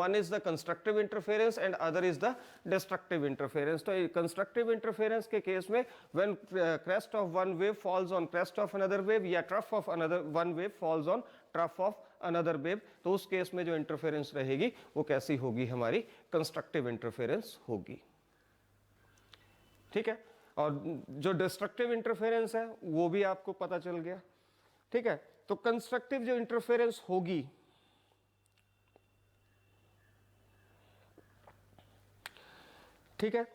One is the constructive interference and other is the destructive interference. तो constructive interference के case में when crest of one wave falls on crest of another wave या trough of another one wave falls on trough of another wave, तो उस case में जो interference रहेगी वो कैसी होगी, हमारी कंस्ट्रक्टिव इंटरफेरेंस होगी। ठीक है, और जो डिस्ट्रक्टिव इंटरफेरेंस है वो भी आपको पता चल गया। ठीक है, तो कंस्ट्रक्टिव जो इंटरफेरेंस होगी ठीक है,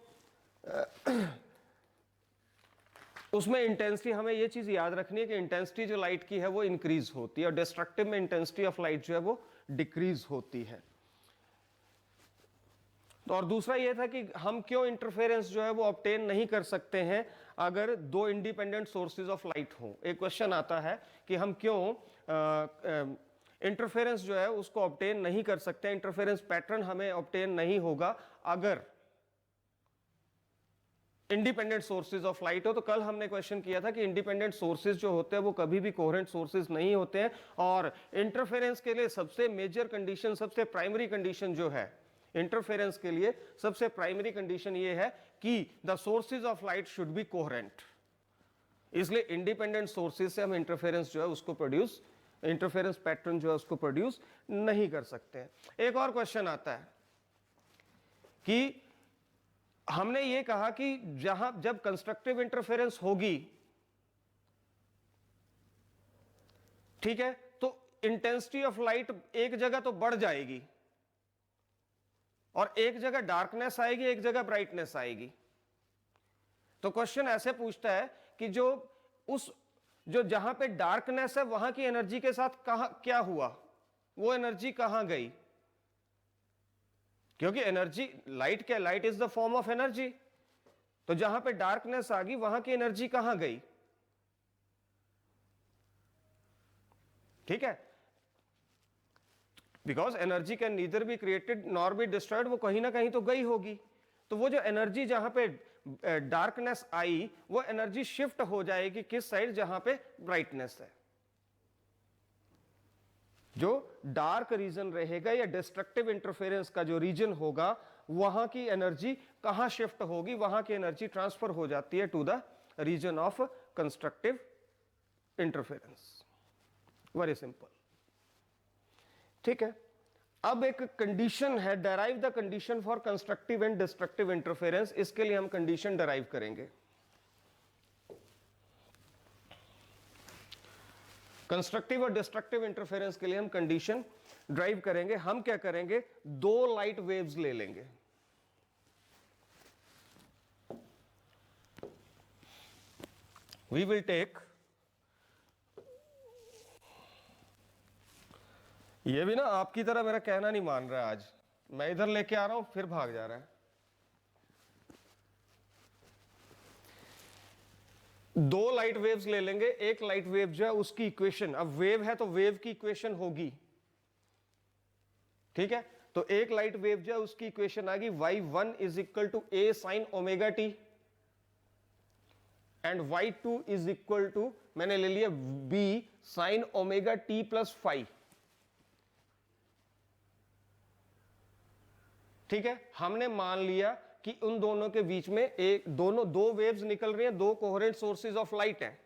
उसमें इंटेंसिटी, हमें ये चीज याद रखनी है कि इंटेंसिटी जो लाइट की है वो इंक्रीज होती है और डिस्ट्रक्टिव में इंटेंसिटी ऑफ लाइट जो है वो डिक्रीज होती है। और दूसरा ये था कि हम क्यों इंटरफेरेंस जो है वो ऑब्टेन नहीं कर सकते हैं अगर दो इंडिपेंडेंट सोर्सेज ऑफ लाइट हो। एक क्वेश्चन आता है कि हम क्यों इंटरफेरेंस जो है उसको ऑब्टेन नहीं कर सकते, इंटरफेरेंस पैटर्न हमें ऑब्टेन नहीं होगा अगर इंडिपेंडेंट सोर्सेज ऑफ लाइट हो। तो कल हमने क्वेश्चन किया था कि इंडिपेंडेंट सोर्सेज जो होते हैं वो कभी भी कोहेरेंट सोर्सेज नहीं होते हैं, और इंटरफेरेंस के लिए सबसे मेजर कंडीशन, सबसे प्राइमरी कंडीशन जो है इंटरफेरेंस के लिए, सबसे प्राइमरी कंडीशन ये है कि the sources of light should be coherent. इसलिए इंडिपेंडेंट सोर्सेज से हम इंटरफेरेंस जो है उसको प्रोड्यूस, इंटरफेरेंस पैटर्न जो है उसको प्रोड्यूस नहीं कर सकते हैं। एक और क्वेश्चन आता है कि हमने ये कहा कि जब कंस्ट्रक्टिव इंटरफेरेंस होगी, ठीक है, तो इंटेंसिटी ऑफ लाइट एक जगह तो बढ़ जाएगी और एक जगह डार्कनेस आएगी, एक जगह ब्राइटनेस आएगी। तो क्वेश्चन ऐसे पूछता है कि जो जहां पे डार्कनेस है वहां की एनर्जी के साथ क्या हुआ, वो एनर्जी कहां गई, क्योंकि एनर्जी, लाइट क्या, light is the form of energy, तो जहां पे डार्कनेस आ गई वहां की एनर्जी कहां गई। ठीक है, because energy can neither be created nor be destroyed, वो कहीं ना कहीं तो गई होगी। तो वो जो एनर्जी जहां पे डार्कनेस आई, वो एनर्जी शिफ्ट हो जाएगी किस साइड, जहां पे ब्राइटनेस है। जो डार्क रीजन रहेगा या डिस्ट्रक्टिव इंटरफेरेंस का जो रीजन होगा, वहां की एनर्जी कहां शिफ्ट होगी, वहां की एनर्जी ट्रांसफर हो जाती है to the region of constructive interference. Very simple. ठीक है, अब एक कंडीशन है, derive the condition for constructive and destructive interference. इसके लिए हम कंडीशन डेराइव करेंगे। कंस्ट्रक्टिव और डिस्ट्रक्टिव इंटरफेरेंस के लिए हम कंडीशन ड्राइव करेंगे। हम क्या करेंगे, दो लाइट वेव्स ले लेंगे, वी विल टेक, ये भी ना आपकी तरह मेरा कहना नहीं मान रहा है, आज मैं इधर लेके आ रहा हूं फिर भाग जा रहा है। दो लाइट वेव्स ले लेंगे, एक लाइट वेव जो है उसकी इक्वेशन, अब वेव है तो वेव की इक्वेशन होगी, ठीक है, तो एक लाइट वेव जो है उसकी इक्वेशन आ गई y1 is equal to a sin omega t and y2 is equal to, मैंने ले लिया b sin omega T plus phi. ठीक है, हमने मान लिया कि उन दोनों के बीच में दो वेव्स निकल रही हैं, दो कोहेरेंट सोर्सेज ऑफ लाइट हैं,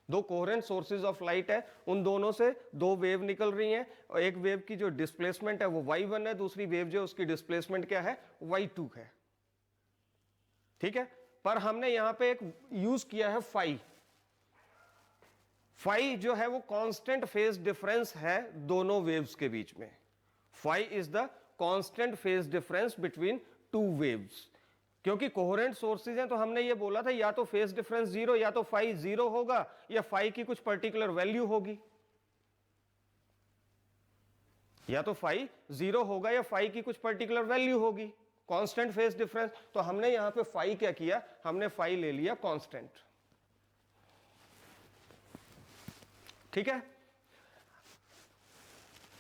दो कोहेरेंट सोर्सेज ऑफ लाइट है, उन दोनों से दो वेव निकल रही हैं, और एक वेव की जो डिस्प्लेसमेंट है वो y1 है, दूसरी वेव जो उसकी डिस्प्लेसमेंट क्या है, y2 है। ठीक है, पर हमने यहां पे एक यूज किया है फाई। फाई जो है वो कांस्टेंट फेज डिफरेंस है दोनों वेव्स के बीच में। Phi is the constant phase difference between two waves. क्योंकि कोहेरेंट सोर्सेज हैं तो हमने ये बोला था या तो फेज डिफरेंस जीरो, या तो फाई जीरो होगा, या फाई की कुछ पर्टिकुलर वैल्यू होगी, या तो फाई जीरो होगा या फाई की कुछ पर्टिकुलर वैल्यू होगी, कांस्टेंट फेज डिफरेंस। तो हमने यहां पे फाई क्या किया, हमने फाई ले लिया कांस्टेंट। ठीक है,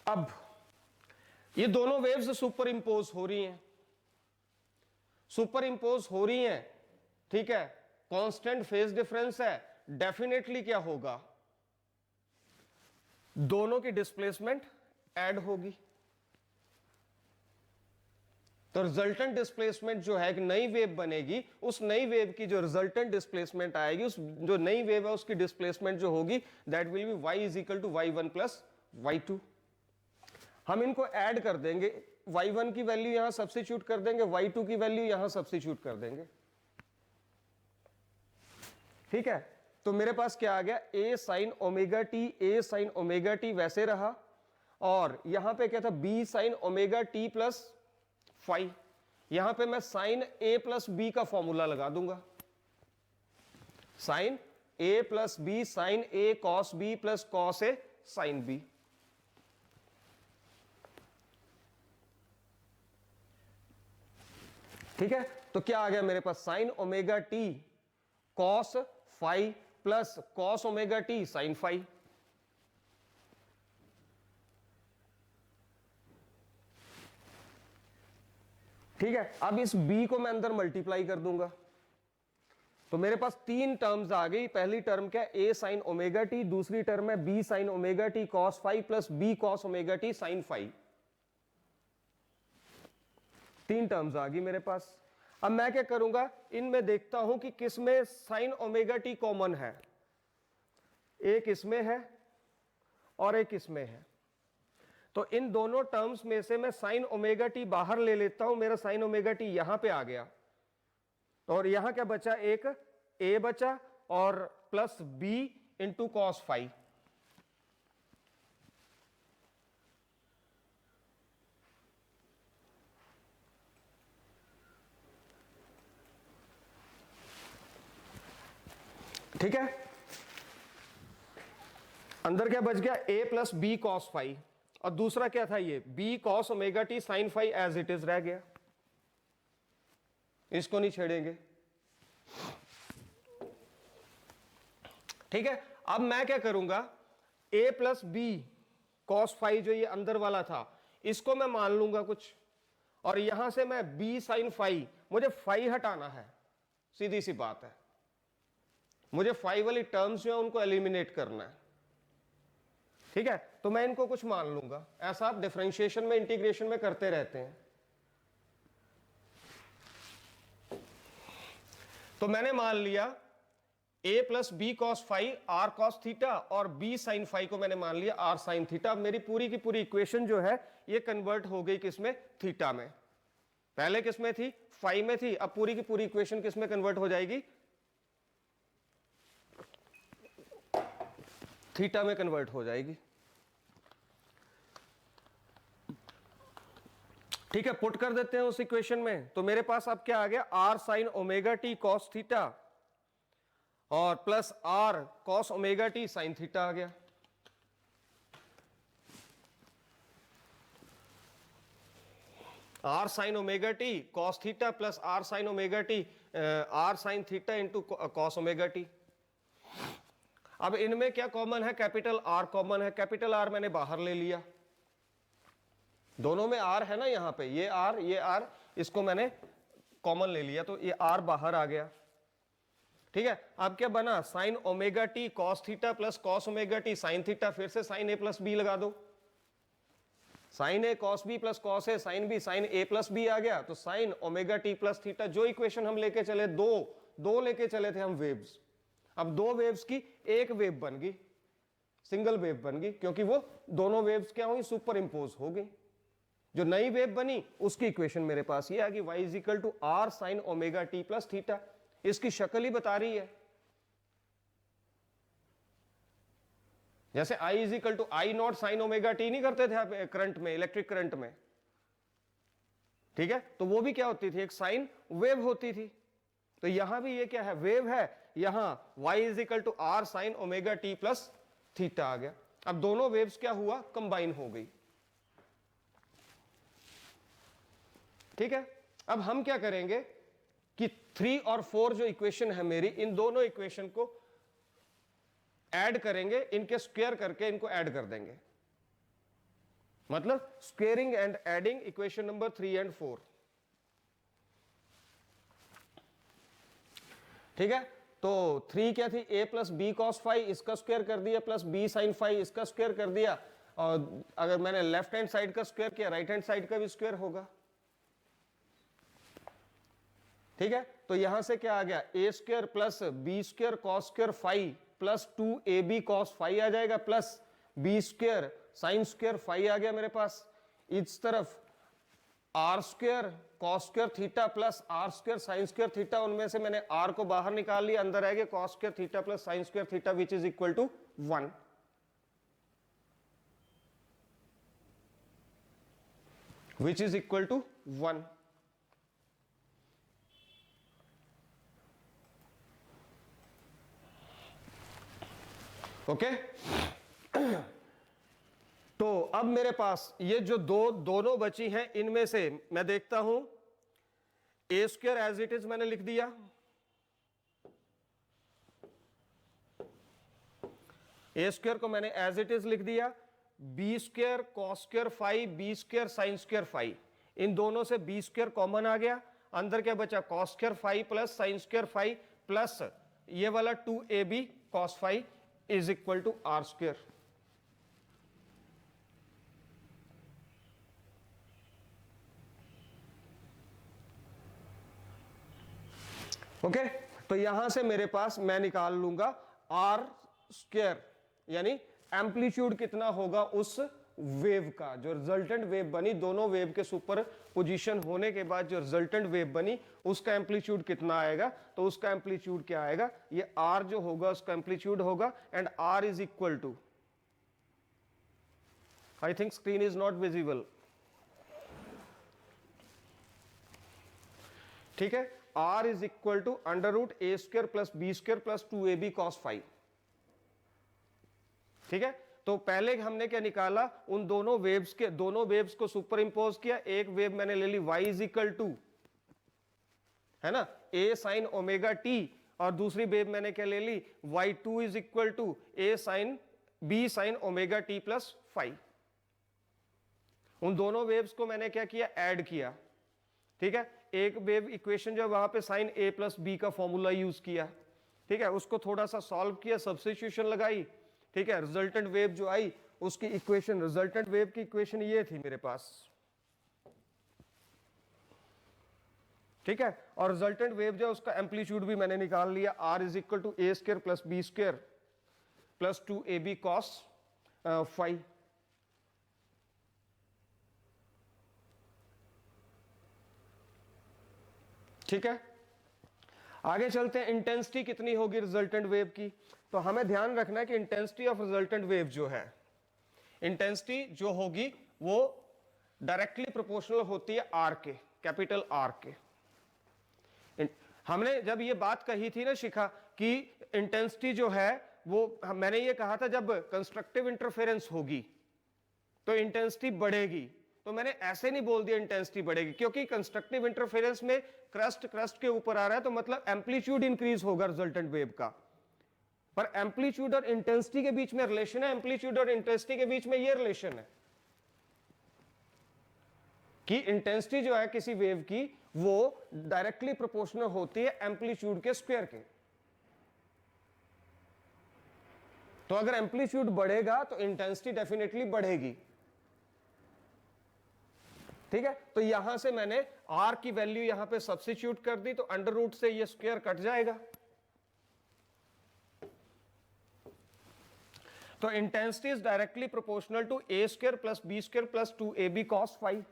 अब ये दोनों वेव्स सुपर इंपोज हो रही हैं, सुपर इंपोज हो रही हैं, ठीक है, कांस्टेंट फेज डिफरेंस है, डेफिनेटली क्या होगा, दोनों की डिस्प्लेसमेंट ऐड होगी। तो रिजल्टेंट डिस्प्लेसमेंट जो है, एक नई वेव बनेगी, उस नई वेव की जो रिजल्टेंट डिस्प्लेसमेंट आएगी, उस जो नई वेव है उसकी डिस्प्लेसमेंट जो होगी, that will be y is equal to y1 plus y2। हम इनको ऐड कर देंगे, y1 की वैल्यू यहां सब्स्टिट्यूट कर देंगे, y2 की वैल्यू यहां सब्स्टिट्यूट कर देंगे। ठीक है, तो मेरे पास क्या आ गया, a sine omega T, a sine omega T वैसे रहा, और यहां पे क्या था, b sine omega T plus five. यहां पे मैं साइन a प्लस बी का फॉर्मूला लगा दूंगा, sine a plus B, sine a cos b plus cos a sine b। ठीक है, तो क्या आ गया मेरे पास, sine omega T cos five plus cos omega T sine five. ठीक है, अब इस b को मैं अंदर मल्टीप्लाई कर दूंगा, तो मेरे पास तीन टर्म्स आ गई। पहली टर्म क्या, a साइन ओमेगा टी, दूसरी टर्म है b sine omega T cos five plus b cos omega T sine phi. तीन टर्म्स आ गई मेरे पास। अब मैं क्या करूंगा, इनमें देखता हूं कि किसमें साइन ओमेगा टी कॉमन है। एक इसमें है और एक इसमें है, तो इन दोनों टर्म्स में से मैं साइन ओमेगा टी बाहर ले लेता हूं, मेरा साइन ओमेगा टी यहां पे आ गया, और यहां क्या बचा, एक a बचा और plus b into cos phi. ठीक है, अंदर क्या बच गया, a plus b cos phi, और दूसरा क्या था, ये b cos omega T sine phi as it is रह गया, इसको नहीं छेड़ेंगे। ठीक है, अब मैं क्या करूंगा, a plus b cos phi जो ये अंदर वाला था, इसको मैं मान लूंगा कुछ, और यहां से मैं b साइन फाइव, मुझे फाइव हटाना है, सीधी सी बात है, मुझे फाइव वाली टर्म्स जो है उनको एलिमिनेट करना है। ठीक है, तो मैं इनको कुछ मान लूंगा, ऐसा आप डिफरेंशिएशन में, इंटीग्रेशन में करते रहते हैं। तो मैंने मान लिया a plus b cos phi r cos theta, और b साइन फाइव को मैंने मान लिया r साइन थीटा। अब मेरी पूरी की पूरी इक्वेशन जो है ये कन्वर्ट हो गई किसमें, थीटा में। पहले किसमें थी, फाइव में थी, अब पूरी की पूरी इक्वेशन किसमें कन्वर्ट हो जाएगी, थीटा में कन्वर्ट हो जाएगी। ठीक है, पुट कर देते हैं उस इक्वेशन में, तो मेरे पास अब क्या आ गया, R sine omega T cos theta और plus R cos omega T sine theta आ गया। R sine omega T cos theta plus R sine omega T R sine theta into cos omega T. अब इनमें क्या common है, capital R common है, capital R मैंने बाहर ले लिया, दोनों में आर है ना, यहां पे ये आर, इसको मैंने कॉमन ले लिया, तो ये आर बाहर आ गया। ठीक है, अब क्या बना, sign omega T cos theta plus cos omega T sine theta, फिर से साइन ए प्लस बी लगा दो, sign A cos b plus cos A sine B, sign A plus B आ गया, तो sign omega T plus theta. जो equation हम लेके चले, दो लेके चले थे हम वेव्स, अब दो वेव्स की एक वेव बन गई, सिंगल वेव बन गई, क्योंकि वो दोनों वेव्स क्या हुई, सुपर इंपोज हो गई। जो नई वेव बनी उसकी इक्वेशन मेरे पास ये आ गई, y is equal to are sine omega T plus theta. इसकी शक्ल ही बता रही है, जैसे I is equal to I naught sine omega t नहीं करते थे आप करंट में, इलेक्ट्रिक करंट में। ठीक है, तो वो भी क्या होती थी, एक साइन वेव होती थी। तो यहां भी ये क्या है, वेव है, यहां y is equal to are sine omega T plus theta आ गया। अब दोनों वेव्स क्या हुआ, कंबाइन हो गई। ठीक है, अब हम क्या करेंगे कि 3 और 4 जो इक्वेशन है मेरी, इन दोनों इक्वेशन को ऐड करेंगे, इनके स्क्वायर करके इनको ऐड कर देंगे, मतलब squaring and adding equation number 3 and 4। ठीक है, तो 3 क्या थी, a plus b cos phi, इसका स्क्वायर कर दिया, प्लस b साइन फाइव, इसका स्क्वायर कर दिया, और अगर मैंने लेफ्ट हैंड साइड का स्क्वायर किया, राइट हैंड साइड का भी स्क्वायर होगा। ठीक है, तो यहां से क्या आ गया, a square plus b square cos square five plus 2ab cos five आ जाएगा, plus b square sine square five आ गया मेरे पास। इस तरफ r square cos square theta plus r square sine square theta, उनमें से मैंने आर को बाहर निकाल लिया, अंदर आएगा cos square theta plus sine square theta which is equal to 1। which is equal to 1। Okay, तो अब मेरे पास ये जो दोनों बची हैं, इनमें से मैं देखता हूं, ए स्क्वायर एज इट इज मैंने लिख दिया, ए स्क्वायर को मैंने एज इट इज लिख दिया, b square cos square five b square sine square five, इन दोनों से बी स्क्वायर कॉमन आ गया, अंदर क्या बचा, cos square five plus sine square five plus ये वाला 2ab cos phi is equal to r square. Okay, तो यहां से मेरे पास मैं निकाल लूंगा आर स्क्वायर, यानी एम्पलीट्यूड कितना होगा उस वेव का, जो रिजल्टेंट वेव बनी, दोनों वेव के सुपर पोजीशन होने के बाद जो रिजल्टेंट वेव बनी उसका एम्पलीट्यूड कितना आएगा, तो उसका एम्पलीट्यूड क्या आएगा, ये आर जो होगा उसका एम्पलीट्यूड होगा, and r is equal to, I think screen is not visible, ठीक है, r is equal to under root a square plus b square plus 2ab cos phi. ठीक है, तो पहले हमने क्या निकाला, उन दोनों वेव्स को सुपर इंपोज किया, एक वेव मैंने ले ली y इज इक्वल टू, है ना, a साइन ओमेगा टी, और दूसरी वेव मैंने क्या ले ली, y2 is equal to a sine b sine omega T plus 5। उन दोनों वेव्स को मैंने क्या किया, ऐड किया। ठीक है, एक वेव इक्वेशन जो वहां पे साइन a प्लस बी का फॉर्मूला यूज किया, ठीक है, उसको थोड़ा सा सॉल्व किया, सब्स्टिट्यूशन लगाई, ठीक है, रिजल्टेंट वेव जो आई उसकी इक्वेशन, रिजल्टेंट वेव की इक्वेशन ये थी मेरे पास, ठीक है, और रिजल्टेंट वेव जो उसका एम्पलीट्यूड भी मैंने निकाल लिया, r is equal to a square plus b square plus 2ab cos 5। ठीक है, आगे चलते हैं, इंटेंसिटी कितनी होगी रिजल्टेंट वेव की, तो हमें ध्यान रखना है कि इंटेंसिटी ऑफ रिजल्टेंट वेव जो है, इंटेंसिटी जो होगी वो डायरेक्टली प्रोपोर्शनल होती है आर के, कैपिटल आर के। हमने जब ये बात कही थी ना शिखा, कि इंटेंसिटी जो है वो, मैंने ये कहा था जब कंस्ट्रक्टिव इंटरफेरेंस होगी तो इंटेंसिटी बढ़ेगी, तो मैंने ऐसे नहीं बोल दिया इंटेंसिटी बढ़ेगी, क्योंकि कंस्ट्रक्टिव इंटरफेरेंस में क्रस्ट के ऊपर आ रहा है, तो मतलब एम्पलीट्यूड इंक्रीज होगा रिजल्टेंट वेव का, पर एम्पलीट्यूड और इंटेंसिटी के बीच में रिलेशन है, एम्पलीट्यूड और इंटेंसिटी के बीच में ये रिलेशन है कि इंटेंसिटी जो है किसी वेव की वो डायरेक्टली प्रोपोर्शनल होती है एम्पलीट्यूड के स्क्वायर के। तो अगर एम्पलीट्यूड बढ़ेगा तो इंटेंसिटी डेफिनेटली बढ़ेगी। ठीक है, तो यहां से मैंने आर की वैल्यू यहां पे सब्स्टिट्यूट कर दी, तो अंडर रूट से ये स्क्वायर कट जाएगा, तो intensity is directly proportional to a square plus b square plus 2ab cos 5।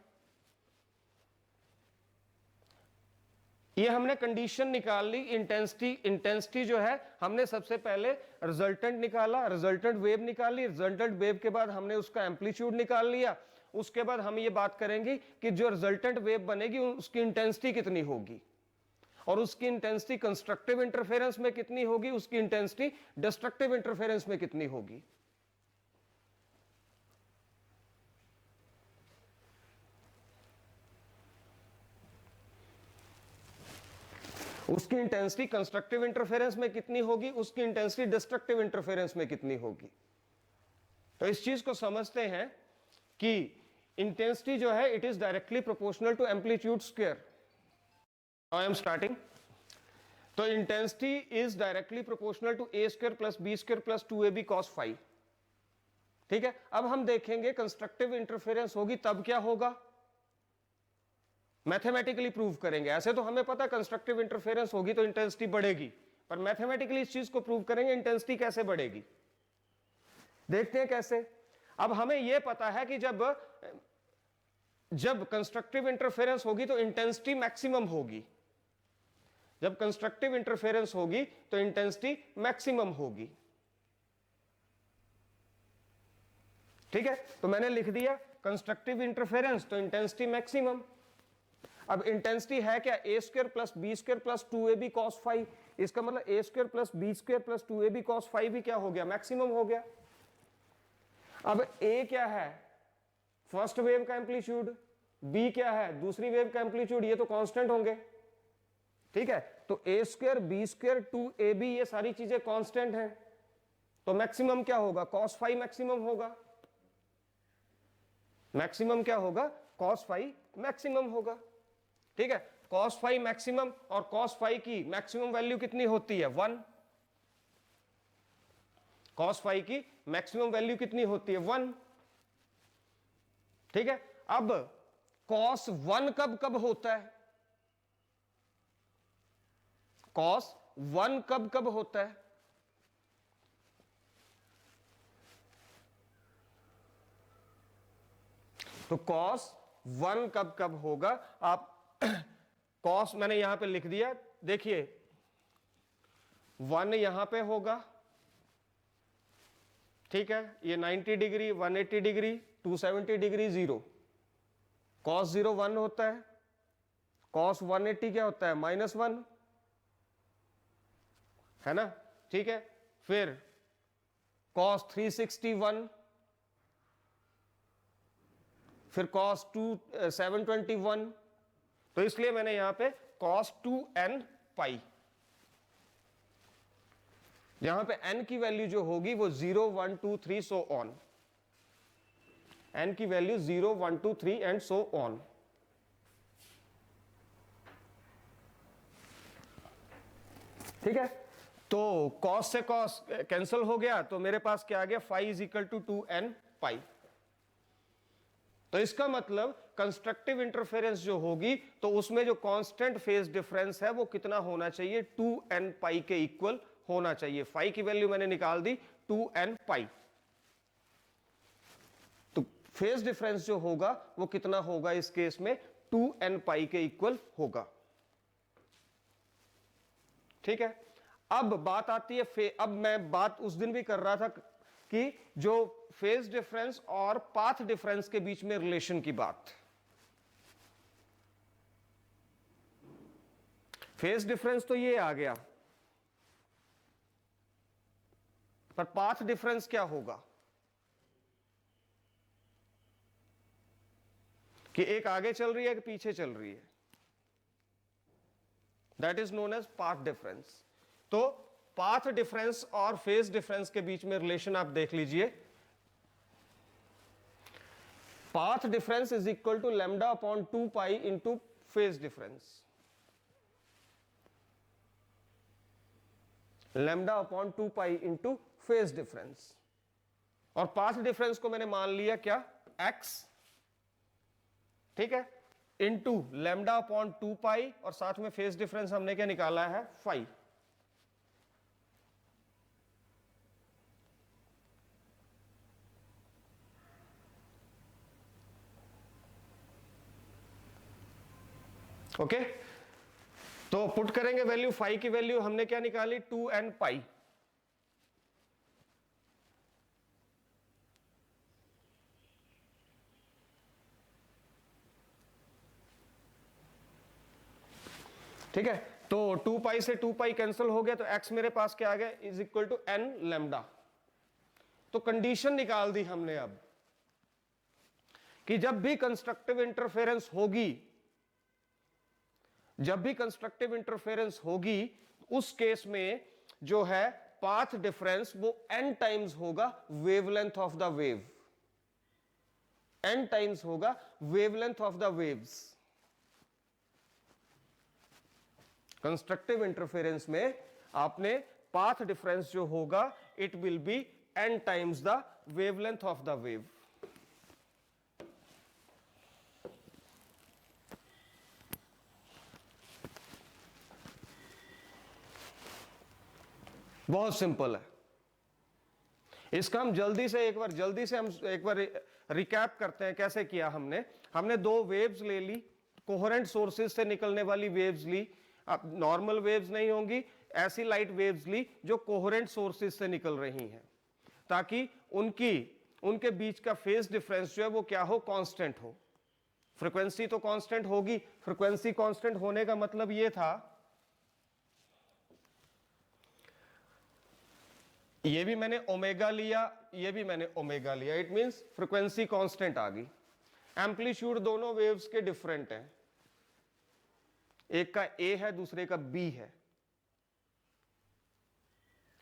ये हमने कंडीशन निकाल ली, इंटेंसिटी जो है हमने सबसे पहले रिजल्टेंट निकाला, रिजल्टेंट वेव निकाली, रिजल्टेंट वेव के बाद हमने उसका एम्पलीट्यूड निकाल लिया, उसके बाद हम ये बात करेंगे कि जो रिजल्टेंट वेव बनेगी उसकी इंटेंसिटी कितनी होगी, और उसकी इंटेंसिटी कंस्ट्रक्टिव इंटरफेरेंस में कितनी होगी, उसकी इंटेंसिटी डिस्ट्रक्टिव इंटरफेरेंस में कितनी होगी। उसकी इंटेंसिटी कंस्ट्रक्टिव इंटरफेरेंस में कितनी होगी, उसकी इंटेंसिटी डिस्ट्रक्टिव इंटरफेरेंस में कितनी होगी। तो इस चीज को समझते हैं कि इंटेंसिटी जो है it is directly proportional to amplitude square. Now I am starting. तो intensity is directly proportional to a square plus b square plus 2ab cos 5। ठीक है, अब हम देखेंगे कंस्ट्रक्टिव इंटरफेरेंस होगी तब क्या होगा, मैथमेटिकली प्रूव करेंगे। ऐसे तो हमें पता कंस्ट्रक्टिव इंटरफेरेंस होगी तो इंटेंसिटी बढ़ेगी, पर मैथमेटिकली इस चीज को प्रूव करेंगे इंटेंसिटी कैसे बढ़ेगी। देखते हैं कैसे। अब हमें यह पता है कि जब कंस्ट्रक्टिव इंटरफेरेंस होगी तो इंटेंसिटी मैक्सिमम होगी। जब कंस्ट्रक्टिव इंटरफेरेंस होगी तो इंटेंसिटी मैक्सिमम होगी। ठीक है, तो मैंने लिख दिया कंस्ट्रक्टिव इंटरफेरेंस तो इंटेंसिटी मैक्सिमम। अब इंटेंसिटी है क्या, a square plus b square plus 2ab cos five. इसका मतलब a square plus b square plus 2ab cos five भी क्या हो गया, मैक्सिमम हो गया। अब ए क्या है, फर्स्ट वेव का एम्पलीट्यूड, बी क्या है, दूसरी वेव का एम्पलीट्यूड, ये तो कांस्टेंट होंगे। ठीक है, तो ए स्क्वायर बी स्क्वायर 2ab ये सारी चीजें कांस्टेंट हैं, तो मैक्सिमम क्या होगा, cos फाइव मैक्सिमम होगा। मैक्सिमम क्या होगा, cos फाइव मैक्सिमम होगा। ठीक है, cos फाइव मैक्सिमम, और cos फाइव की मैक्सिमम वैल्यू कितनी होती है, 1। cos फाइव की मैक्सिमम वैल्यू कितनी होती है, 1। ठीक है, अब cos 1 कब कब होता है, cos 1 कब कब होता है, तो cos 1 कब कब होगा। आप cos मैंने यहां पे लिख दिया, देखिए 1 यहां पे होगा। ठीक है, ये 90 डिग्री 180 डिग्री 270 डिग्री 0, cos 0 1 होता है, cos 180 क्या होता है, -1, है ना। ठीक है, फिर cos 360 1, फिर cos 721, तो इसलिए मैंने यहां पे cos 2n पाई, यहां पे n की वैल्यू जो होगी वो 0 1 2 3 सो ऑन, n की वैल्यू 0 1 2 3 एंड सो ऑन। ठीक है, तो cos से cos कैंसिल हो गया, तो मेरे पास क्या आ गया, phi is equal to 2n pi. तो इसका मतलब कंस्ट्रक्टिव इंटरफेरेंस जो होगी तो उसमें जो कांस्टेंट फेज डिफरेंस है वो कितना होना चाहिए, 2n पाई के इक्वल होना चाहिए। फाई की वैल्यू मैंने निकाल दी 2n पाई, तो फेज डिफरेंस जो होगा वो कितना होगा इस केस में, 2n पाई के इक्वल होगा। ठीक है, अब बात आती है अब मैं बात उस दिन भी कर रहा था कि जो फेज डिफरेंस और पाथ डिफरेंस के बीच में रिलेशन की बात। फेज डिफरेंस तो ये आ गया, पर पाथ डिफरेंस क्या होगा, कि एक आगे चल रही है कि पीछे चल रही है, that is known as path difference. तो पाथ डिफरेंस और फेज डिफरेंस के बीच में रिलेशन आप देख लीजिए, path difference is equal to lambda upon 2 pi into phase difference, lambda upon 2 pi into phase difference. और पाथ डिफरेंस को मैंने मान लिया क्या, x, ठीक है, इंटू लैम्डा अपॉन 2 पाई, और साथ में फेज डिफरेंस हमने क्या निकाला है, फाई। ओके, तो पुट करेंगे वैल्यू, फाई की वैल्यू हमने क्या निकाली, 2n पाई। ठीक है, तो 2 पाई से 2 पाई कैंसिल हो गया, तो x मेरे पास क्या आ गया, is equal to n lambda. तो कंडीशन निकाल दी हमने अब कि जब भी कंस्ट्रक्टिव इंटरफेरेंस होगी, जब भी कंस्ट्रक्टिव इंटरफेरेंस होगी उस केस में जो है पाथ डिफरेंस वो n टाइम्स होगा wavelength of the wave, n times होगा wavelength of the waves. Constructive interference में आपने पाथ डिफरेंस जो होगा it will be n times the wavelength of the wave. बहुत सिंपल है। इसका हम जल्दी से एक बार रिकैप करते हैं कैसे किया हमने दो वेव्स ले ली, कोहेरेंट सोर्सेज से निकलने वाली वेव्स ली। अब नॉर्मल वेव्स नहीं होंगी, ऐसी लाइट वेव्स ली जो कोहेरेंट सोर्सेज से निकल रही हैं, ताकि उनके बीच का फेज डिफरेंस जो है वो क्या हो, कांस्टेंट हो। फ्रीक्वेंसी तो कांस्टेंट होगी। फ्रीक्वेंसी कांस्टेंट होने का मतलब ये था, ये भी मैंने ओमेगा लिया, ये भी मैंने ओमेगा लिया, इट मींस फ्रीक्वेंसी कांस्टेंट आ गई। एम्पलीट्यूड दोनों वेव्स के डिफरेंट हैं, एक का ए है दूसरे का बी है,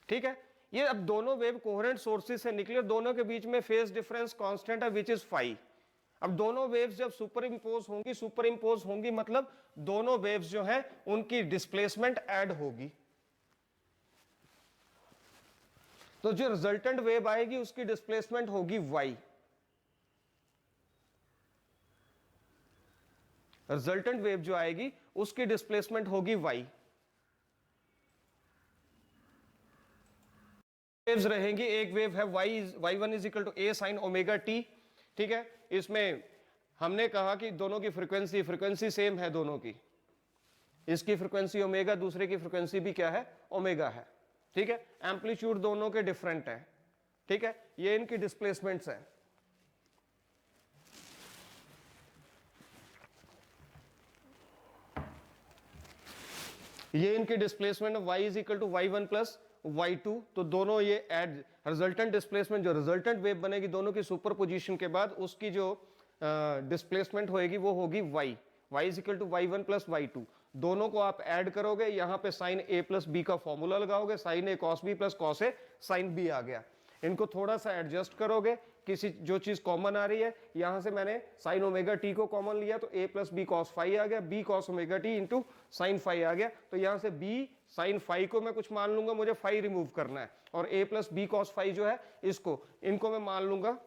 ठीक है। ये अब दोनों वेव कोहेरेंट सोर्सेज से निकले, दोनों के बीच में फेज डिफरेंस कांस्टेंट है विच इज फाई। अब दोनों वेव्स जब सुपर इंपोज होंगी मतलब दोनों वेव्स जो हैं उनकी डिस्प्लेसमेंट ऐड होगी, तो जो रिजल्टेंट वेव आएगी उसकी डिस्प्लेसमेंट होगी y। रिजल्टेंट वेव जो आएगी उसकी डिस्प्लेसमेंट होगी y। वेव्स रहेंगी, एक वेव है y1 is equal to a sine omega t, ठीक है। इसमें हमने कहा कि दोनों की फ्रीक्वेंसी सेम है दोनों की, इसकी फ्रीक्वेंसी ओमेगा, दूसरे की फ्रीक्वेंसी भी क्या है, ओमेगा है, ठीक है। एम्पलीट्यूड दोनों के डिफरेंट है, ठीक है। ये इनकी डिस्प्लेसमेंट्स हैं। ये इनकी displacement y is equal to y1 plus y2, तो दोनों ये एड रिजल्टेंट डिस्प्लेसमेंट, जो रिजल्टेंट वेव बनेगी दोनों की सुपरपोजिशन के बाद उसकी जो डिस्प्लेसमेंट होएगी वो होगी y is equal to y1 plus y2। दोनों को आप ऐड करोगे, यहां पे साइन a प्लस बी का फॉर्मूला लगाओगे, sine a cos b plus cos a sine b आ गया। इनको थोड़ा सा एडजस्ट करोगे, किसी जो चीज कॉमन आ रही है, यहां से मैंने साइन ओमेगा टी को कॉमन लिया तो a plus b cos phi आ गया, b cos omega t into sine phi आ गया। तो यहां से b साइन फाई को मैं कुछ मान लूंगा, मुझे फाई रिमूव करना है, और a plus b cos phi जो है इनको मैं मान लूंगा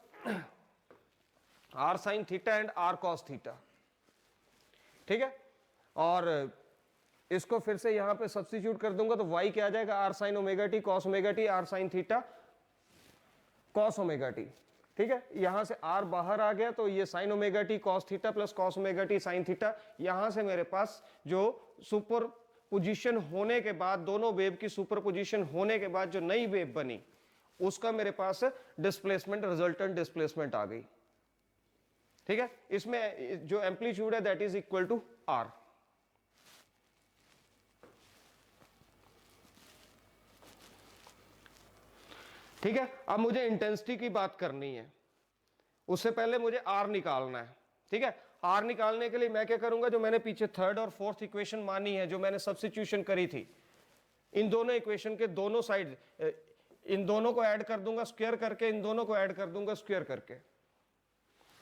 r sine theta and r cos theta, ठीक है। और इसको फिर से यहां पे सब्स्टिट्यूट कर दूंगा तो y क्या आ जाएगा, r sign omega T cos omega T, r sine theta cos omega T, ठीक है। यहां से r बाहर आ गया तो ये sign omega T cos theta plus cos omega T sine theta. यहां से मेरे पास जो सुपर पोजीशन होने के बाद, दोनों वेव की सुपर पोजीशन होने के बाद जो नई वेव बनी उसका मेरे पास डिस्प्लेसमेंट, रिजल्टेंट डिस्प्लेसमेंट आ गई, ठीक है। इसमें जो एम्पलीट्यूड है that is equal to r। ठीक है। अब मुझे इंटेंसिटी की बात करनी है, उससे पहले मुझे R निकालना है, ठीक है। R निकालने के लिए मैं क्या करूंगा, जो मैंने पीछे थर्ड और फोर्थ इक्वेशन मानी है, जो मैंने सब्स्टिट्यूशन करी थी, इन दोनों इक्वेशन के दोनों साइड, इन दोनों को ऐड कर दूंगा स्क्वायर करके, इन दोनों को ऐड कर दूंगा स्क्वायर करके,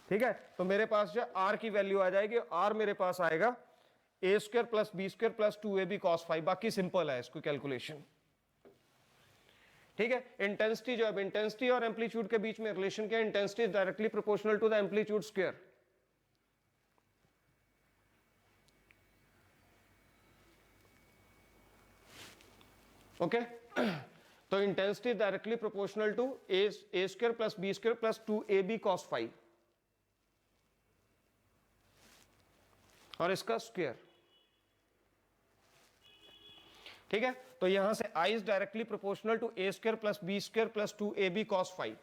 ठीक है। तो मेरे पास जो R की वैल्यू आ जाएगी, R मेरे पास आएगा a square plus b square plus 2ab cos phi. बाकी सिंपल है इसको कैलकुलेशन, ठीक है। इंटेंसिटी जो, अब इंटेंसिटी और एम्पलीट्यूड के बीच में रिलेशन क्या है, intensity is directly proportional to the amplitude square, okay. तो intensity directly proportional to a square plus b square plus 2ab cos phi, और इसका स्क्वायर, ठीक है। तो यहां से I is directly proportional to a square plus b square plus 2ab cos phi.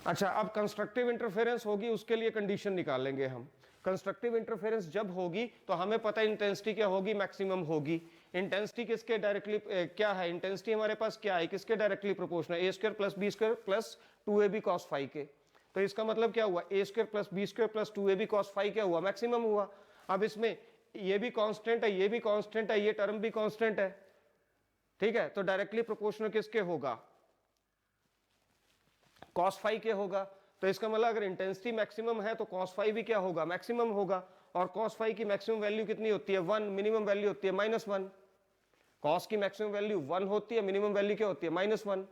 अच्छा, अब कंस्ट्रक्टिव इंटरफेरेंस होगी, उसके लिए कंडीशन निकालेंगे हम। कंस्ट्रक्टिव इंटरफेरेंस जब होगी तो हमें पता है इंटेंसिटी क्या होगी, मैक्सिमम होगी। इंटेंसिटी किसके डायरेक्टली क्या है, इंटेंसिटी हमारे पास क्या है, किसके directly proportional, a square plus b square plus 2ab cos phi के। तो इसका मतलब क्या हुआ, a square plus b square plus 2ab cos phi क्या हुआ, मैक्सिमम हुआ। अब इसमें ये भी कांस्टेंट है, ये भी कांस्टेंट है, ये टर्म भी कांस्टेंट है, ठीक है। तो डायरेक्टली प्रोपोर्शनल किसके होगा, cos फाई के होगा। तो इसका मतलब अगर इंटेंसिटी मैक्सिमम है तो cos फाई भी क्या होगा, मैक्सिमम होगा। और cos फाई की मैक्सिमम वैल्यू कितनी होती है, 1, मिनिमम वैल्यू होती है -1। cos की मैक्सिमम वैल्यू 1 होती है, मिनिमम वैल्यू क्या होती है, -1,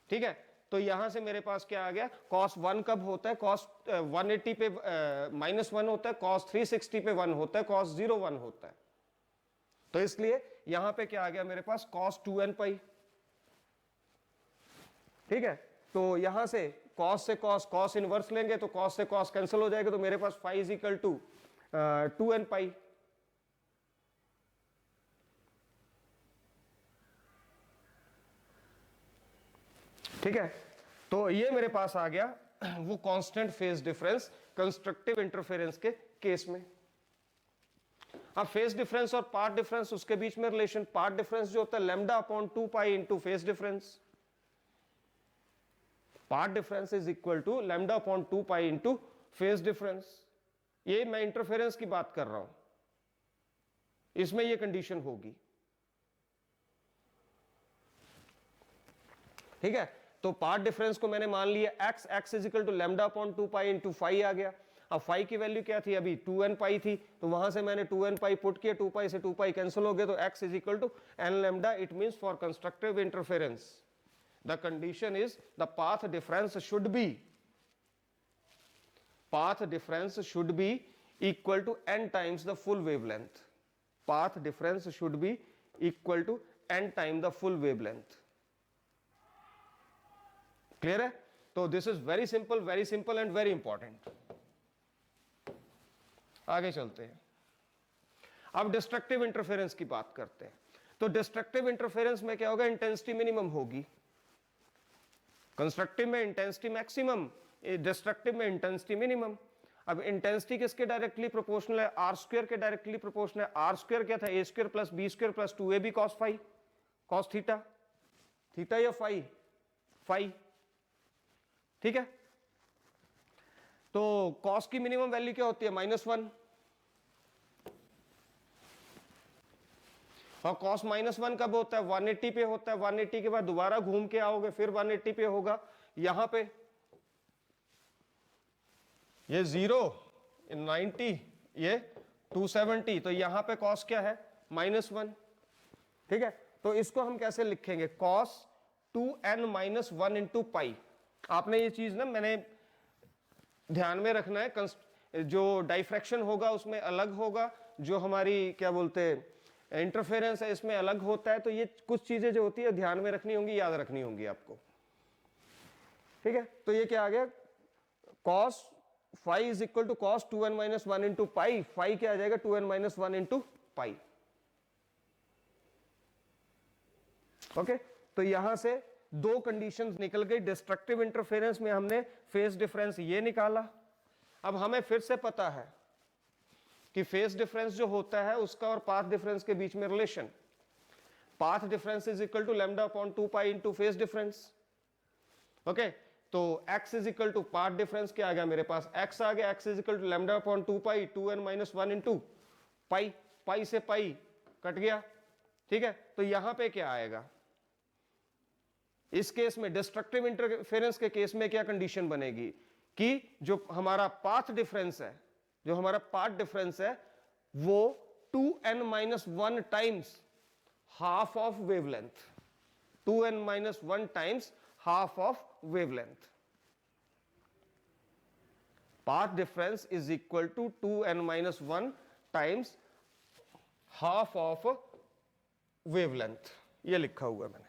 ठीक है। तो यहां से मेरे पास क्या आ गया, cos 1 कब होता है, cos 180 पे -1 होता है, cos 360 पे 1 होता है, cos 0 1 होता है। तो इसलिए यहां पे क्या आ गया मेरे पास, cos 2n पाई। ठीक है, तो यहां से cos से cos इनवर्स लेंगे तो cos से cos कैंसिल हो जाएगा, तो मेरे पास phi is equal to 2n pi. ठीक है, तो ये मेरे पास आ गया वो constant phase difference constructive interference के केस में। अब फेज डिफरेंस और पाथ डिफरेंस, उसके बीच में रिलेशन, पाथ डिफरेंस जो होता है lambda upon 2 pi into phase difference. Path difference is equal to lambda upon 2 pi into phase difference. ये मैं इंटरफेरेंस की बात कर रहा हूं, इसमें ये कंडीशन होगी। ठीक है, तो पाथ डिफरेंस को मैंने मान लिया x is equal to lambda upon 2 pi into phi आ गया। अब फाई की वैल्यू क्या थी, अभी 2n पाई थी, तो वहां से मैंने 2n पाई पुट किया, 2 पाई से 2 पाई कैंसिल हो गया, तो x is equal to n lambda. It means for constructive interference the condition is the path difference should be equal to n times the full wavelength. Path difference should be equal to n times the full wavelength. Clear है? तो this is very simple and very important. आगे चलते हैं, अब destructive interference की बात करते हैं। तो डिस्ट्रक्टिव इंटरफेरेंस में क्या होगा, इंटेंसिटी मिनिमम होगी, कंस्ट्रक्टिव में इंटेंसिटी मैक्सिमम, डिस्ट्रक्टिव में इंटेंसिटी मिनिमम। अब इंटेंसिटी किसके डायरेक्टली प्रोपोर्शनल है, आर स्क्वायर के डायरेक्टली प्रोपोर्शनल है। आर स्क्वायर क्या था, a square plus b square plus 2ab cos phi, cos theta, theta या फाई, फाई। ठीक है, तो cos की मिनिमम वैल्यू क्या होती है, -1, और cos -1 कब होता है, 180 पे होता है। 180 के बाद दोबारा घूम के आओगे, फिर 180 पे होगा। यहां पे ये 0, 90, ये 270, तो यहां पे cos क्या है, -1। ठीक है, तो इसको हम कैसे लिखेंगे, cos 2n - 1 इंटू पाई। आपने ये चीज ना, मैंने ध्यान में रखना है, जो डाइफ्रैक्शन होगा उसमें अलग होगा, जो हमारी क्या बोलते हैं इंटरफेरेंस है इसमें अलग होता है। तो ये कुछ चीजें जो होती है ध्यान में रखनी होंगी, याद रखनी होंगी आपको। ठीक है, तो ये क्या आ गया, cos phi is equal to cos 2n - 1 into pi. Phi क्या आ जाएगा, 2n - 1 इंटू पाई। ओके, तो यहां से दो कंडीशंस निकल गई। डिस्ट्रक्टिव इंटरफेरेंस में हमने फेज डिफरेंस ये निकाला। अब हमें फिर से पता है कि फेज डिफरेंस जो होता है उसका और पाथ डिफरेंस के बीच में relation, path difference is equal to lambda upon 2 pi into phase difference. Okay, तो x is equal to path difference क्या आ गया मेरे पास, x आ गया, x is equal to lambda upon 2 pi 2n - 1 into pi, pi से pi cut गया। ठीक है, तो यहां पे क्या आएगा, इस केस में डिस्ट्रक्टिव इंटरफेरेंस के केस में क्या कंडीशन बनेगी कि जो हमारा पाथ डिफरेंस है, जो हमारा पाथ डिफरेंस है वो 2n - 1 times half of wavelength, 2n - 1 times half of wavelength. Path difference is equal to 2n - 1 times half of wavelength, ये लिखा हुआ है मैंने।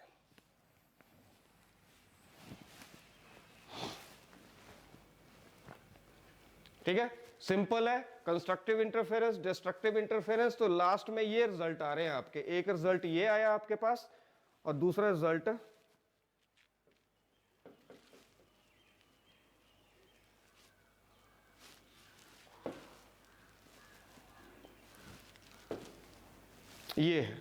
ठीक है, सिंपल है, कंस्ट्रक्टिव इंटरफेरेंस, डिस्ट्रक्टिव इंटरफेरेंस। तो लास्ट में ये रिजल्ट आ रहे हैं आपके, एक रिजल्ट ये आया आपके पास और दूसरा रिजल्ट ये है।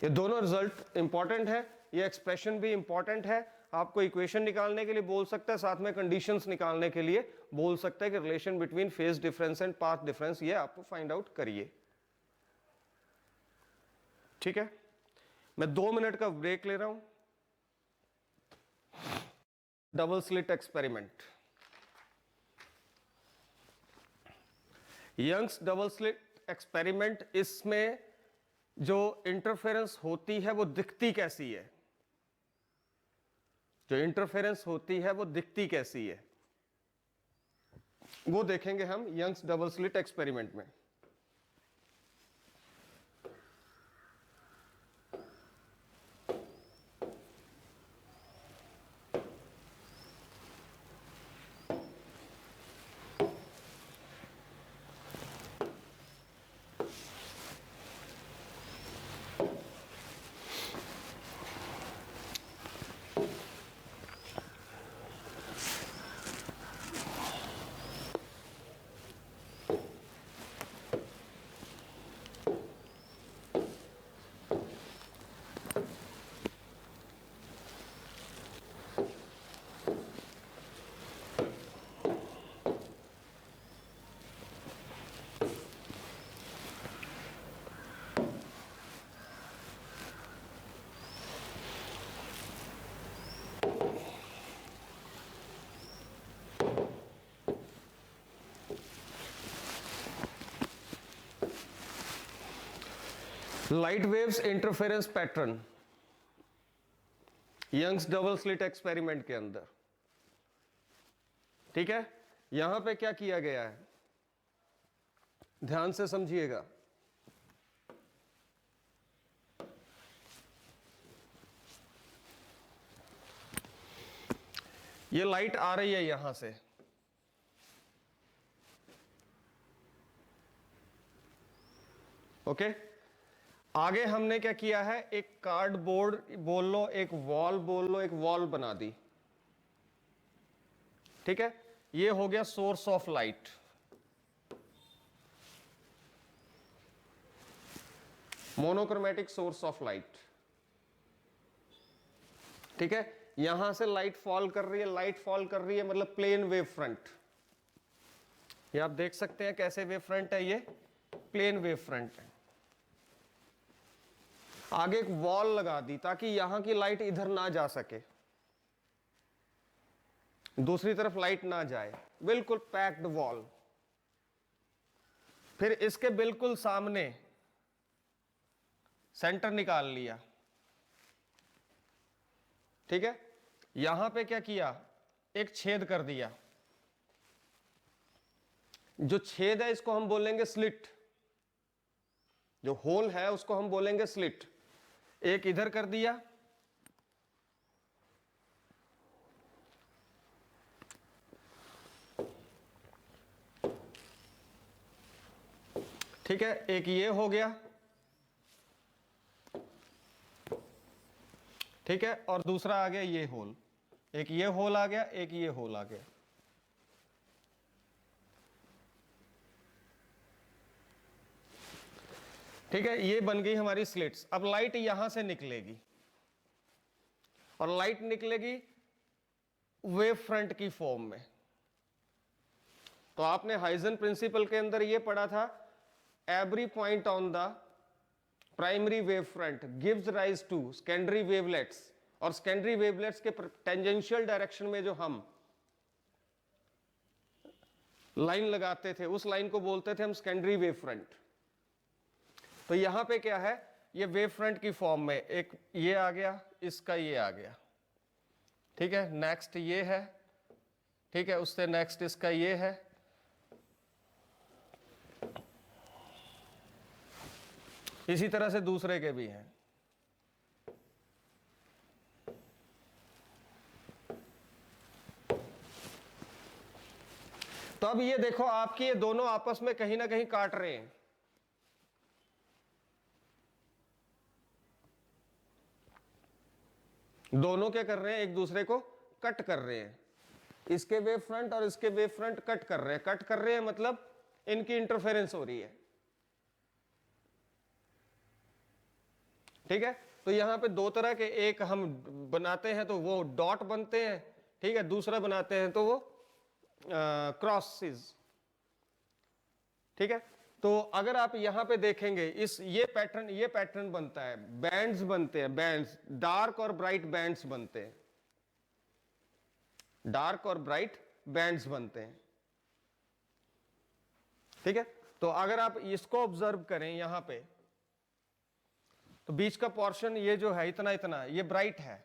ये दोनों रिजल्ट इंपॉर्टेंट है, ये एक्सप्रेशन भी इंपॉर्टेंट है। आपको इक्वेशन निकालने के लिए बोल सकता है, साथ में कंडीशंस निकालने के लिए बोल सकता है कि relation between phase difference and path difference, ये आपको फाइंड आउट करिए। ठीक है, मैं 2 मिनट का ब्रेक ले रहा हूं। Double slit experiment, Young's double slit experiment, इसमें जो इंटरफेरेंस होती है वो दिखती कैसी है, जो इंटरफेरेंस होती है वो दिखती कैसी है, वो देखेंगे हम यंग्स डबल स्लिट एक्सपेरिमेंट में। Light waves interference pattern Young's double slit experiment के अंदर। ठीक है, यहां पे क्या किया गया है, ध्यान से समझिएगा। ये लाइट आ रही है यहां से, ओके। आगे हमने क्या किया है, एक कार्डबोर्ड बोल लो, एक वॉल बोल लो, एक वॉल बना दी। ठीक है, ये हो गया source of light. Monochromatic source of light. ठीक है, यहां से लाइट फॉल कर रही है, लाइट फॉल कर रही है मतलब प्लेन वेव फ्रंट। ये आप देख सकते हैं कैसे वेव फ्रंट है, ये प्लेन वेव फ्रंट है। आगे एक वॉल लगा दी ताकि यहां की लाइट इधर ना जा सके, दूसरी तरफ लाइट ना जाए, बिल्कुल पैक्ड वॉल। फिर इसके बिल्कुल सामने सेंटर निकाल लिया। ठीक है, यहां पे क्या किया, एक छेद कर दिया। जो छेद है इसको हम बोलेंगे स्लिट, जो होल है उसको हम बोलेंगे स्लिट। एक इधर कर दिया, ठीक है, एक ये हो गया, ठीक है, और दूसरा आ गया ये होल। एक ये होल आ गया, एक ये होल आ गया। ठीक है, ये बन गई हमारी स्लिट्स। अब लाइट यहां से निकलेगी और लाइट निकलेगी वेव फ्रंट की फॉर्म में। तो आपने हाइजन प्रिंसिपल के अंदर ये पढ़ा था, every point on the primary wave front gives rise to secondary wavelets, और सेकेंडरी वेवलेट्स के टेंजेंशियल डायरेक्शन में जो हम लाइन लगाते थे उस लाइन को बोलते थे हम सेकेंडरी वेव फ्रंट। तो यहां पे क्या है, ये वेव फ्रंट की फॉर्म में एक ये आ गया, इसका ये आ गया। ठीक है, नेक्स्ट ये है, ठीक है, उससे नेक्स्ट इसका ये है। इसी तरह से दूसरे के भी हैं। तो अब ये देखो, आपकी ये दोनों आपस में कहीं ना कहीं काट रहे हैं। दोनों क्या कर रहे हैं, एक दूसरे को कट कर रहे हैं। इसके वेव फ्रंट और इसके वेव फ्रंट कट कर रहे हैं। कट कर रहे हैं मतलब इनकी इंटरफेरेंस हो रही है। ठीक है, तो यहां पे दो तरह के, एक हम बनाते हैं तो वो डॉट बनते हैं, ठीक है, दूसरा बनाते हैं तो वो क्रॉसेस। ठीक है, तो अगर आप यहां पे देखेंगे, इस ये पैटर्न बनता है, बैंड्स बनते हैं, बैंड्स, डार्क और ब्राइट बैंड्स बनते हैं, डार्क और ब्राइट बैंड्स बनते हैं। ठीक है, तो अगर आप इसको ऑब्जर्व करें यहां पे, तो बीच का पोर्शन ये जो है इतना इतना, ये ब्राइट है,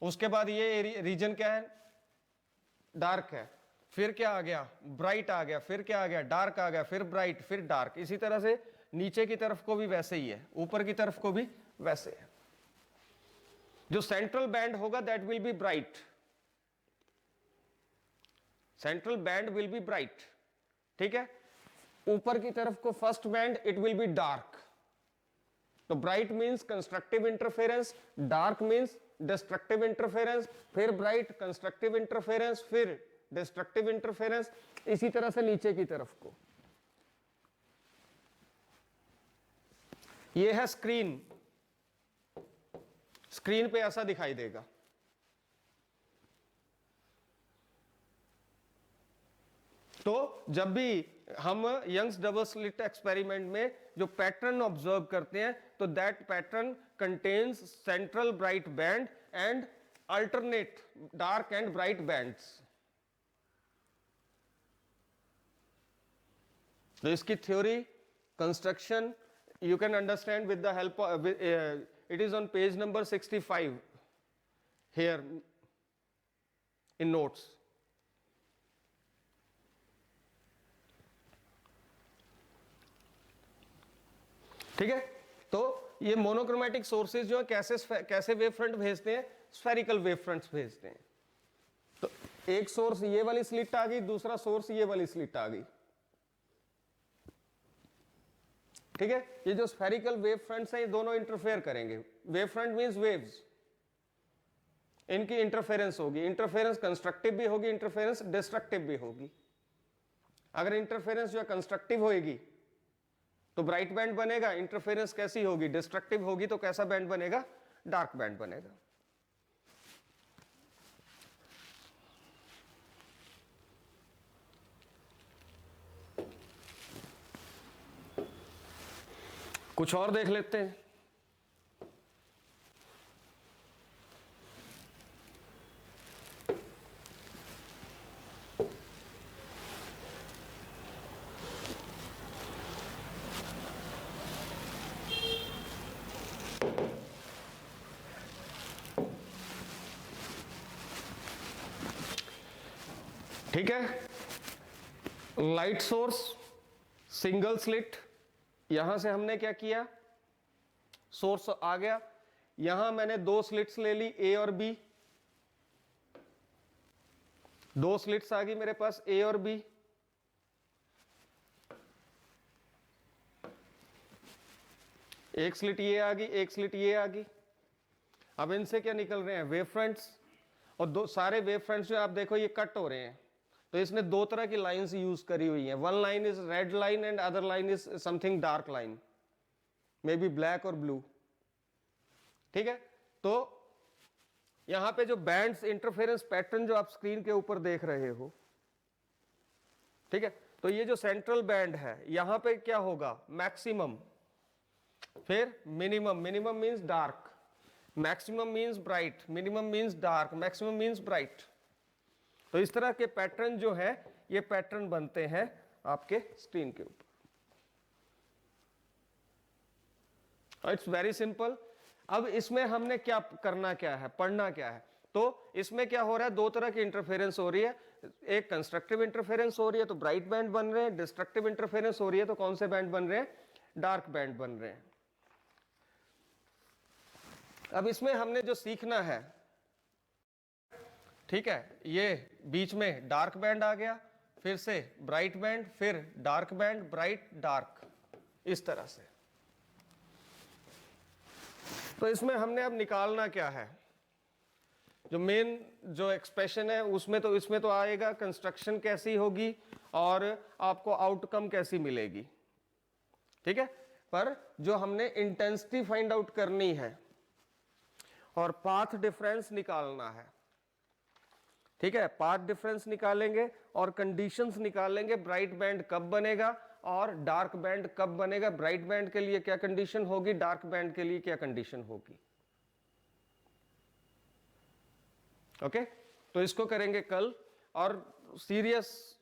उसके बाद ये रीजन क्या है, डार्क है, फिर क्या आ गया, ब्राइट आ गया, फिर क्या आ गया, डार्क आ गया, फिर ब्राइट, फिर डार्क। इसी तरह से नीचे की तरफ को भी वैसे ही है, ऊपर की तरफ को भी वैसे है। जो सेंट्रल बैंड होगा that will be bright, central band will be bright, ठीक है। ऊपर की तरफ को first band it will be dark. तो bright means constructive interference, dark means destructive interference, फिर ब्राइट कंस्ट्रक्टिव इंटरफेरेंस, फिर डिस्ट्रक्टिव इंटरफेरेंस। इसी तरह से नीचे की तरफ को। ये है स्क्रीन, स्क्रीन पे ऐसा दिखाई देगा। तो जब भी हम यंग्स डबल स्लिट एक्सपेरिमेंट में जो पैटर्न ऑब्जर्व करते हैं, तो that pattern contains central bright band and alternate dark and bright bands. तो इसकी theory, construction you can understand with the help of it is on page number 65 here in notes. ठीक है। तो ये monochromatic sources जो है कैसे wave front भेजते हैं, स्फेरिकल वेव फ्रंट्स भेजते हैं। तो एक सोर्स ये वाली स्लिट आ गई, दूसरा सोर्स ये वाली स्लिट आ गई, ठीक है। ये जो स्फेरिकल वेव फ्रंट्स हैं ये दोनों इंटरफेयर करेंगे। वेव फ्रंट मींस वेव्स, इनकी इंटरफेरेंस होगी। इंटरफेरेंस कंस्ट्रक्टिव भी होगी, इंटरफेरेंस डिस्ट्रक्टिव भी होगी। अगर इंटरफेरेंस जो है कंस्ट्रक्टिव होगी तो ब्राइट बैंड बनेगा, इंटरफेरेंस कैसी होगी, डिस्ट्रक्टिव होगी तो कैसा बैंड बनेगा, डार्क बैंड बनेगा। कुछ और देख लेते हैं। ठीक है, लाइट सोर्स सिंगल स्लिट, यहां से हमने क्या किया, सोर्स आ गया, यहां मैंने दो स्लिट्स ले ली, ए और बी, दो स्लिट्स आ गई मेरे पास ए और बी। एक स्लिट ये आ गई, एक स्लिट ये आ गई। अब इनसे क्या निकल रहे हैं, वेव फ्रंट्स। और दो सारे वेव फ्रंट्स जो आप देखो ये कट हो रहे हैं, तो इसने दो तरह की लाइंस यूज करी हुई हैं। One line is red line and other line is something dark line, may be black और ब्लू, ठीक है। तो यहां पे जो बैंड्स इंटरफेरेंस पैटर्न जो आप स्क्रीन के ऊपर देख रहे हो, ठीक है, तो ये जो सेंट्रल बैंड है यहां पे क्या होगा, मैक्सिमम, फिर minimum, minimum means dark, maximum means bright, minimum means dark, maximum means bright. तो इस तरह के पैटर्न जो है ये पैटर्न बनते हैं आपके स्क्रीन के ऊपर। It's very simple. अब इसमें हमने क्या करना, क्या है, पढ़ना क्या है। तो इसमें क्या हो रहा है, दो तरह की इंटरफेरेंस हो रही है। एक कंस्ट्रक्टिव इंटरफेरेंस हो रही है तो ब्राइट बैंड बन रहे हैं, डिस्ट्रक्टिव इंटरफेरेंस हो रही है तो कौन से बैंड बन रहे हैं, डार्क बैंड बन रहे हैं। अब इसमें हमने जो सीखना है, ठीक है, ये बीच में डार्क बैंड आ गया, फिर से ब्राइट बैंड, फिर डार्क बैंड, ब्राइट डार्क, इस तरह से। तो इसमें हमने अब निकालना क्या है, जो मेन जो एक्सप्रेशन है उसमें, तो इसमें तो आएगा कंस्ट्रक्शन कैसी होगी और आपको आउटकम कैसी मिलेगी, ठीक है। पर जो हमने इंटेंसिटी फाइंड आउट करनी है और पाथ डिफरेंस निकालना है, ठीक है, पाथ डिफरेंस निकालेंगे और कंडीशंस निकालेंगे, ब्राइट बैंड कब बनेगा और डार्क बैंड कब बनेगा, ब्राइट बैंड के लिए क्या कंडीशन होगी, डार्क बैंड के लिए क्या कंडीशन होगी। ओके, तो इसको करेंगे कल। और सीरियस